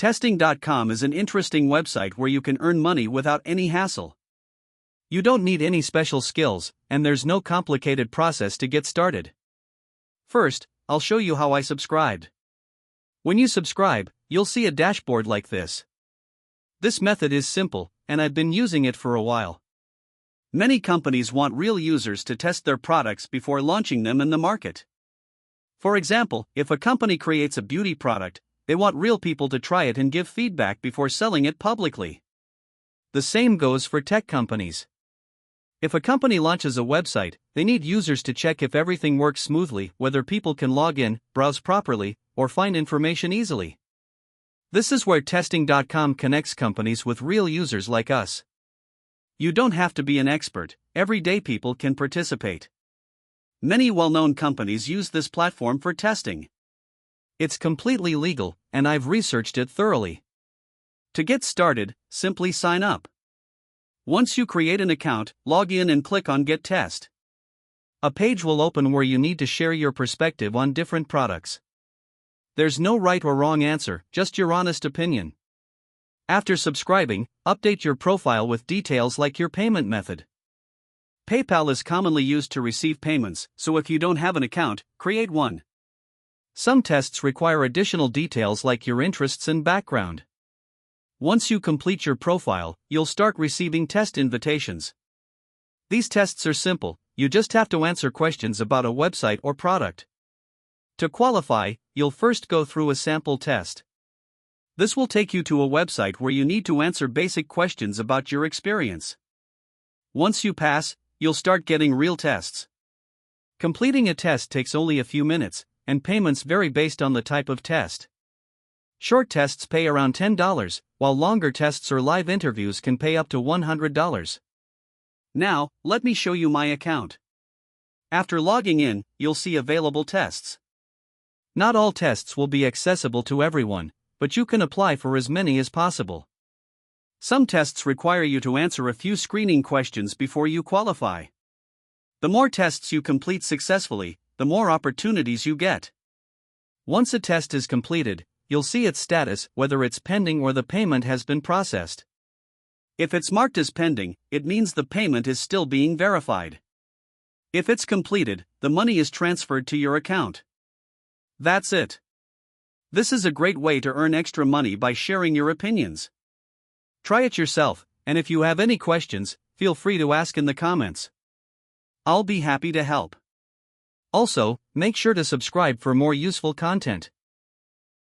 UserTesting.com is an interesting website where you can earn money without any hassle. You don't need any special skills, and there's no complicated process to get started. First, I'll show you how I subscribed. When you subscribe, you'll see a dashboard like this. This method is simple, and I've been using it for a while. Many companies want real users to test their products before launching them in the market. For example, if a company creates a beauty product, they want real people to try it and give feedback before selling it publicly. The same goes for tech companies. If a company launches a website, they need users to check if everything works smoothly, whether people can log in, browse properly, or find information easily. This is where Testing.com connects companies with real users like us. You don't have to be an expert, everyday people can participate. Many well-known companies use this platform for testing. It's completely legal, and I've researched it thoroughly. To get started, simply sign up. Once you create an account, log in and click on Get Test. A page will open where you need to share your perspective on different products. There's no right or wrong answer, just your honest opinion. After subscribing, update your profile with details like your payment method. PayPal is commonly used to receive payments, so if you don't have an account, create one. Some tests require additional details like your interests and background. Once you complete your profile, you'll start receiving test invitations. These tests are simple, you just have to answer questions about a website or product. To qualify, you'll first go through a sample test. This will take you to a website where you need to answer basic questions about your experience. Once you pass, you'll start getting real tests. Completing a test takes only a few minutes, and payments vary based on the type of test. Short tests pay around $10, while longer tests or live interviews can pay up to $100. Now, let me show you my account. After logging in, you'll see available tests. Not all tests will be accessible to everyone, but you can apply for as many as possible. Some tests require you to answer a few screening questions before you qualify. The more tests you complete successfully, the more opportunities you get. Once a test is completed, you'll see its status, whether it's pending or the payment has been processed. If it's marked as pending, it means the payment is still being verified. If it's completed, the money is transferred to your account. That's it. This is a great way to earn extra money by sharing your opinions. Try it yourself, and if you have any questions, feel free to ask in the comments. I'll be happy to help. Also, make sure to subscribe for more useful content.